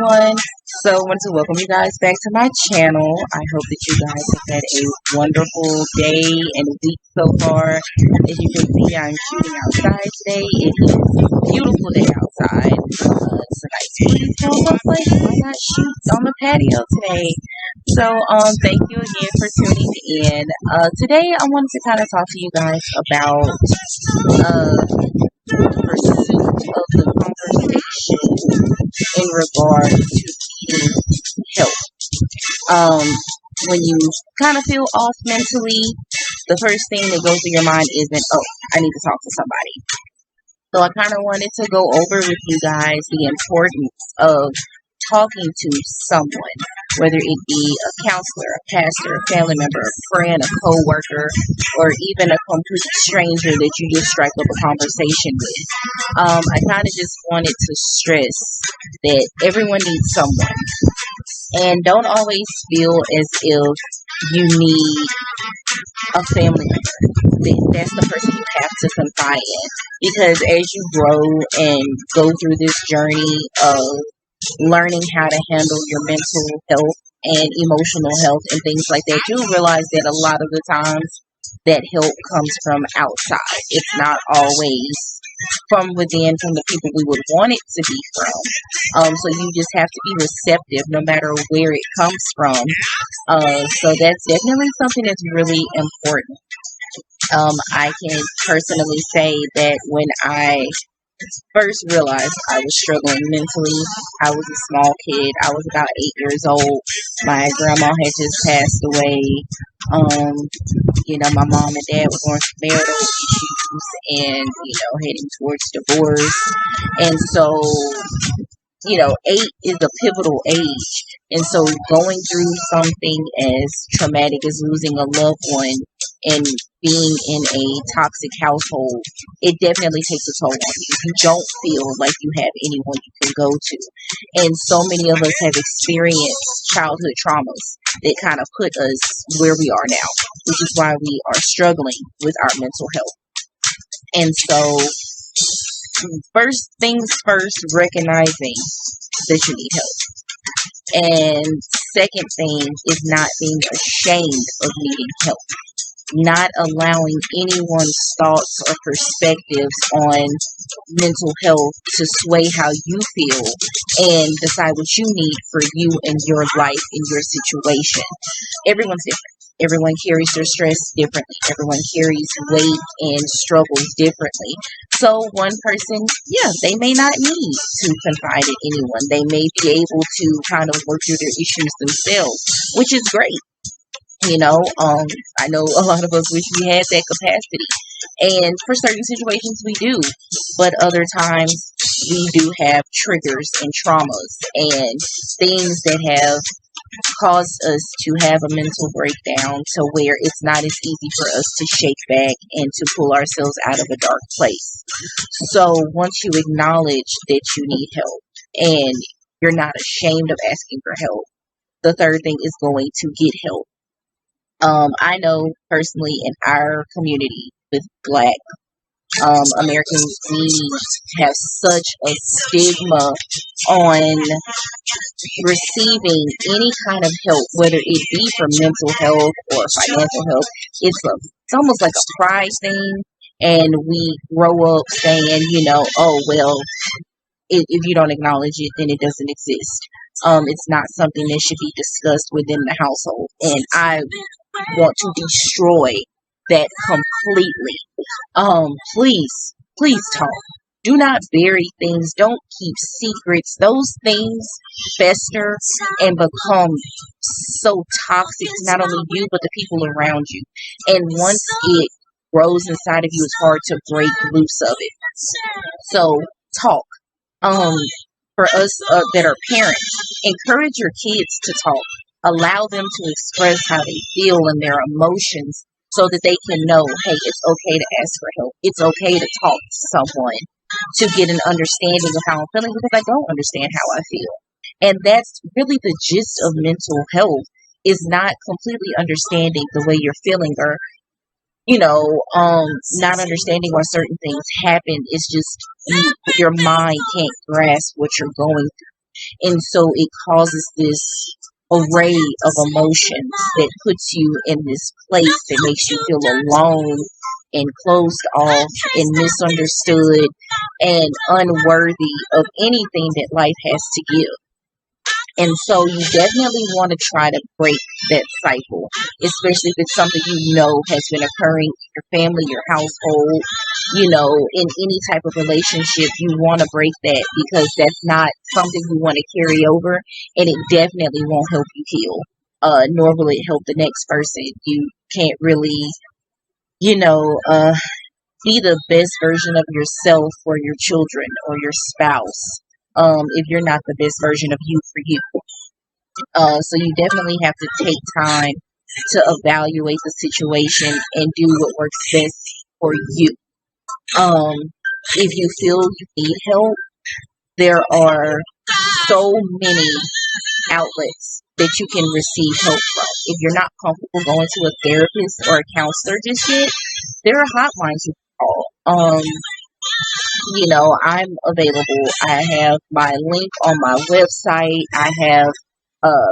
everyone. So I wanted to welcome you guys back to my channel. I hope that you guys have had a wonderful day and week so far. As you can see, I'm shooting outside today. It is a beautiful day outside. It's a nice breeze, so I was like, why not shoot on the patio today? So thank you again for tuning in. Today I wanted to kind of talk to you guys about pursuit of the conversation in regard to needing help. Um, when you kind of feel off mentally, the first thing that goes through your mind isn't, oh, I need to talk to somebody. So I kind of wanted to go over with you guys the importance of talking to someone, whether it be a counselor, a pastor, a family member, a friend, a co-worker, or even a complete stranger that you just strike up a conversation with. I kind of just wanted to stress that everyone needs someone, and don't always feel as if you need a family member. That's the person you have to confide in, because as you grow and go through this journey of learning how to handle your mental health and emotional health and things like that, you'll realize that a lot of the times that help comes from outside. It's not always from within, from the people we would want it to be from. So you just have to be receptive no matter where it comes from. So that's definitely something that's really important. I can personally say that when I first realized I was struggling mentally, I was a small kid. I was about 8 years old. My grandma had just passed away. My mom and dad were going through marital issues and, heading towards divorce. And so 8 is a pivotal age. And so going through something as traumatic as losing a loved one and being in a toxic household, it definitely takes a toll on you. You don't feel like you have anyone you can go to. And so many of us have experienced childhood traumas that kind of put us where we are now, which is why we are struggling with our mental health. And so first things first, recognizing that you need help. And second thing is not being ashamed of needing help. Not allowing anyone's thoughts or perspectives on mental health to sway how you feel and decide what you need for you and your life and your situation. Everyone's different. Everyone carries their stress differently. Everyone carries weight and struggles differently. So one person, they may not need to confide in anyone. They may be able to kind of work through their issues themselves, which is great. I know a lot of us wish we had that capacity. And for certain situations we do. But other times we do have triggers and traumas and things that have caused us to have a mental breakdown to where it's not as easy for us to shake back and to pull ourselves out of a dark place. So once you acknowledge that you need help and you're not ashamed of asking for help, the third thing is going to get help. I know personally in our community with Black Americans, we have such a stigma on receiving any kind of help, whether it be for mental health or financial health. It's almost like a pride thing, and we grow up saying, oh well, if you don't acknowledge it, then it doesn't exist. It's not something that should be discussed within the household, and I want to destroy that completely. Please talk. Do not bury things. Don't keep secrets. Those things fester and become so toxic to not only you, but the people around you. And once it grows inside of you, it's hard to break loose of it. So talk. For us that are parents, encourage your kids to talk. Allow them to express how they feel and their emotions so that they can know, hey, it's okay to ask for help. It's okay to talk to someone to get an understanding of how I'm feeling, because I don't understand how I feel. And that's really the gist of mental health, is not completely understanding the way you're feeling or not understanding why certain things happen. It's just your mind can't grasp what you're going through. And so it causes this array of emotions that puts you in this place that makes you feel alone and closed off and misunderstood and unworthy of anything that life has to give. And so you definitely want to try to break that cycle, especially if it's something you know has been occurring in your family, your household, in any type of relationship. You want to break that because that's not something you want to carry over, and it definitely won't help you heal. Nor will it help the next person. You can't really, be the best version of yourself for your children or your spouse if you're not the best version of you for you. So you definitely have to take time to evaluate the situation and do what works best for you. Um, if you feel you need help, there are so many outlets that you can receive help from. If you're not comfortable going to a therapist or a counselor just yet, there are hotlines you can call. I'm available. I have my link on my website. I have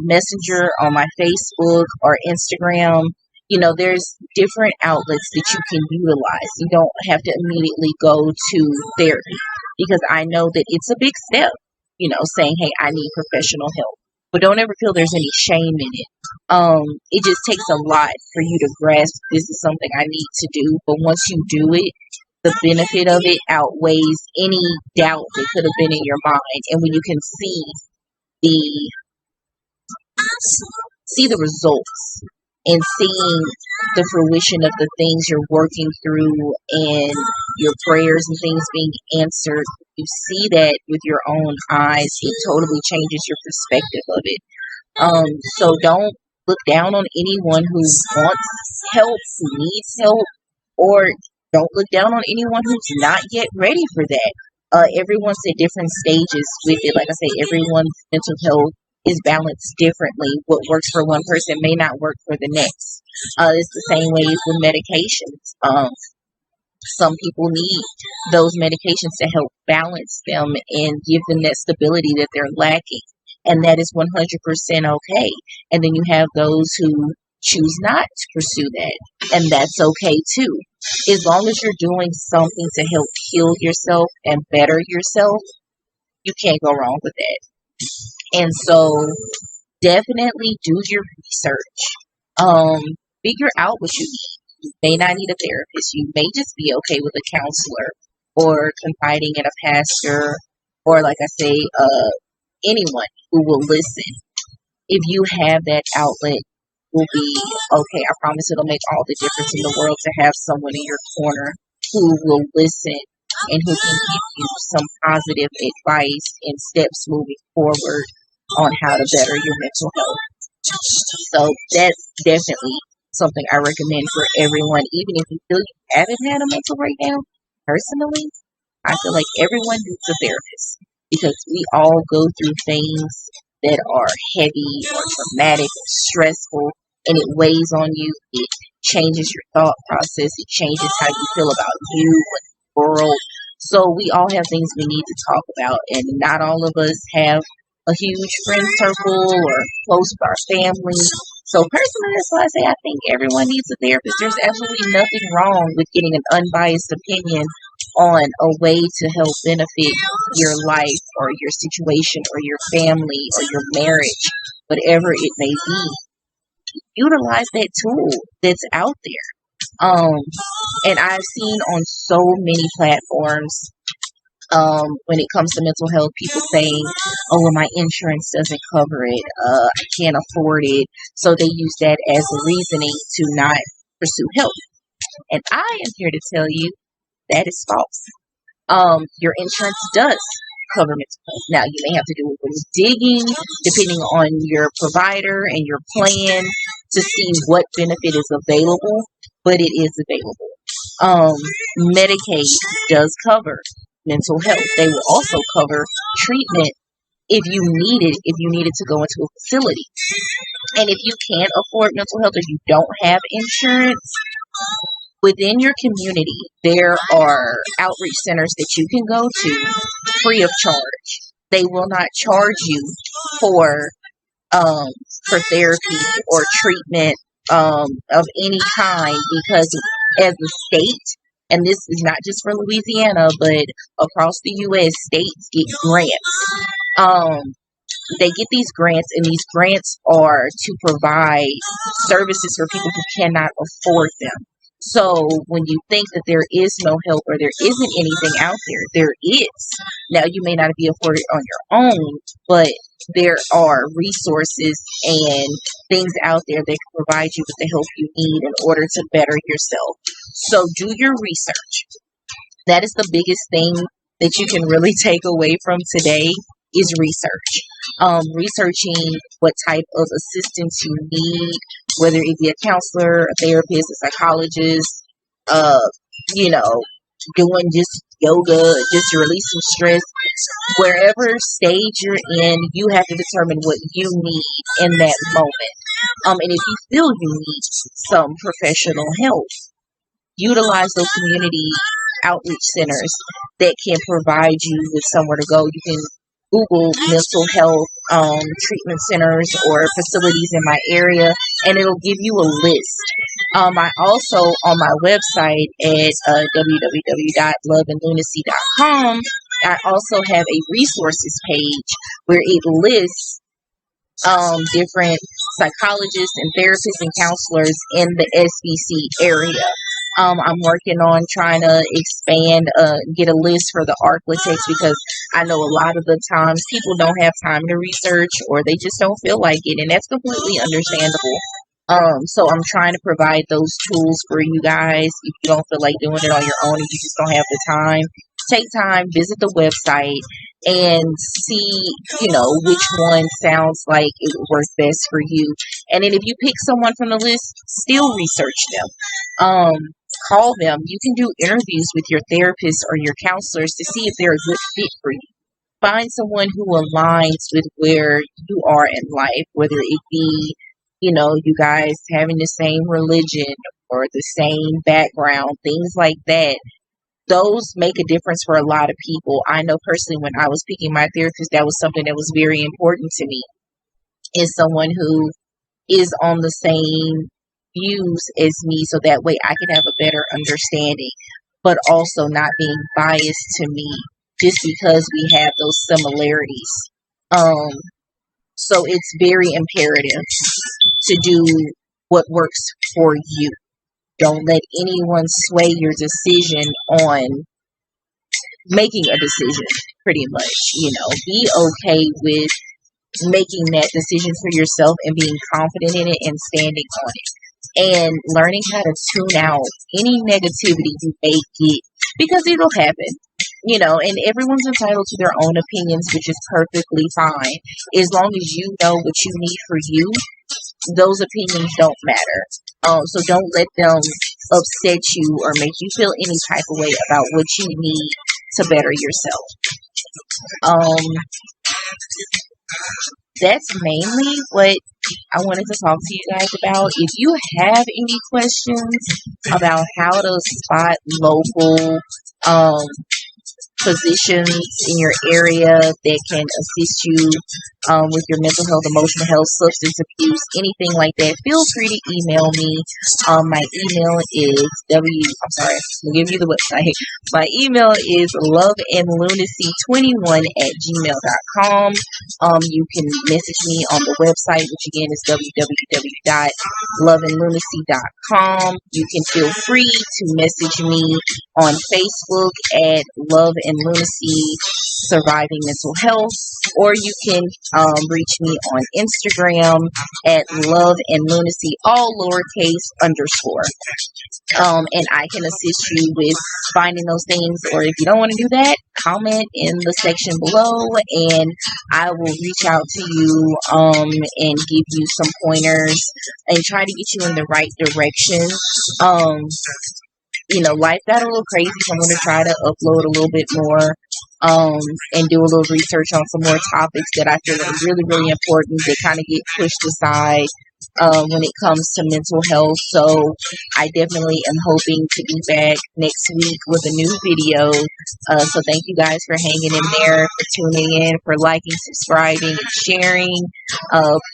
Messenger on my Facebook or Instagram. There's different outlets that you can utilize. You don't have to immediately go to therapy because I know that it's a big step, saying, hey, I need professional help. But don't ever feel there's any shame in it. It just takes a lot for you to grasp this is something I need to do. But once you do it, the benefit of it outweighs any doubt that could have been in your mind. And when you can the see the results and seeing the fruition of the things you're working through and your prayers and things being answered, you see that with your own eyes, it totally changes your perspective of it. So don't look down on anyone who wants help, who needs help, or don't look down on anyone who's not yet ready for that. Everyone's at different stages with it. Like I say, everyone's mental health is balanced differently. What works for one person may not work for the next. It's the same way with medications. Some people need those medications to help balance them and give them that stability that they're lacking. And that is 100% okay. And then you have those who choose not to pursue that. And that's okay too. As long as you're doing something to help heal yourself and better yourself, you can't go wrong with that. And so definitely do your research. Figure out what you need. You may not need a therapist. You may just be okay with a counselor or confiding in a pastor or, like I say, anyone who will listen. If you have that outlet, will be okay. I promise it'll make all the difference in the world to have someone in your corner who will listen and who can give you some positive advice and steps moving forward on how to better your mental health. So that's definitely something I recommend for everyone, even if you feel you haven't had a mental breakdown. Personally, I feel like everyone needs a therapist because we all go through things that are heavy or traumatic or stressful, and it weighs on you. It changes your thought process. It changes how you feel about you and the world. So we all have things we need to talk about, and not all of us have a huge friend circle or close with our family. So personally, that's why I say I think everyone needs a therapist. There's absolutely nothing wrong with getting an unbiased opinion on a way to help benefit your life or your situation or your family or your marriage, whatever it may be. Utilize that tool that's out there. And I've seen on so many platforms, when it comes to mental health, people saying, oh, well, my insurance doesn't cover it. I can't afford it. So they use that as a reasoning to not pursue help. And I am here to tell you that is false. Your insurance does cover mental health. Now, you may have to do a little digging depending on your provider and your plan to see what benefit is available, but it is available. Medicaid does cover mental health. They will also cover treatment if you needed to go into a facility. And if you can't afford mental health or you don't have insurance, within your community, there are outreach centers that you can go to free of charge. They will not charge you for um, for therapy or treatment of any kind because as a state, and this is not just for Louisiana, but across the U.S., states get grants. They get these grants, and these grants are to provide services for people who cannot afford them. So when you think that there is no help or there isn't anything out there is. Now you may not be afforded on your own, but there are resources and things out there that can provide you with the help you need in order to better yourself. So do your research. That is the biggest thing that you can really take away from today is research. Researching what type of assistance you need, whether it be a counselor, a therapist, a psychologist, uh, you know, doing just yoga, just to release some stress. Wherever stage you're in, you have to determine what you need in that moment. And if you feel you need some professional help, utilize those community outreach centers that can provide you with somewhere to go. You can Google mental health treatment centers or facilities in my area, and it'll give you a list. I also, on my website at www.loveandlunacy.com, I also have a resources page where it lists different psychologists and therapists and counselors in the SBC area. I'm working on trying to expand, get a list for the Arklatex because I know a lot of the times people don't have time to research or they just don't feel like it, and that's completely understandable. So I'm trying to provide those tools for you guys. If you don't feel like doing it on your own and you just don't have the time, take time, visit the website, and see, which one sounds like it would work best for you. And then if you pick someone from the list, still research them. Call them. You can do interviews with your therapists or your counselors to see if they're a good fit for you. Find someone who aligns with where you are in life, whether it be, you guys having the same religion or the same background, things like that. Those make a difference for a lot of people. I know personally when I was picking my therapist, that was something that was very important to me. Is someone who is on the same views as me, so that way I can have a better understanding, but also not being biased to me just because we have those similarities. So it's very imperative to do what works for you. Don't let anyone sway your decision on making a decision, pretty much. Be okay with making that decision for yourself and being confident in it and standing on it. And learning how to tune out any negativity you may get, because it'll happen. And everyone's entitled to their own opinions, which is perfectly fine. As long as you know what you need for you, those opinions don't matter. So don't let them upset you or make you feel any type of way about what you need to better yourself. That's mainly what I wanted to talk to you guys about. If you have any questions about how to spot local physicians in your area that can assist you with your mental health, emotional health, substance abuse, anything like that, feel free to email me. My email is I'll give you the website. My email is loveandlunacy21@gmail.com. You can message me on the website, which again is www.loveandlunacy.com. You can feel free to message me on Facebook at Love and Lunacy Surviving Mental Health, or you can reach me on Instagram at Love and Lunacy, all lowercase _. And I can assist you with finding those things, or if you don't want to do that, comment in the section below and I will reach out to you and give you some pointers and try to get you in the right direction. Life got a little crazy, so I'm going to try to upload a little bit more and do a little research on some more topics that I feel are really, really important that kind of get pushed aside when it comes to mental health. So I definitely am hoping to be back next week with a new video. So thank you guys for hanging in there, for tuning in, for liking, subscribing, and sharing.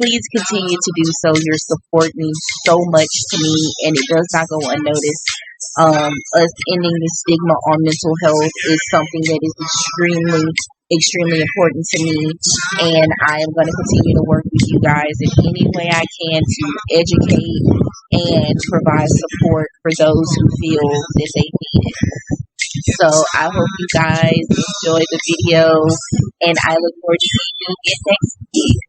Please continue to do so. Your support means so much to me, and it does not go unnoticed. Us ending the stigma on mental health is something that is extremely important to me, and I am going to continue to work with you guys in any way I can to educate and provide support for those who feel that they need it. So I hope you guys enjoy the video, and I look forward to seeing you again next week.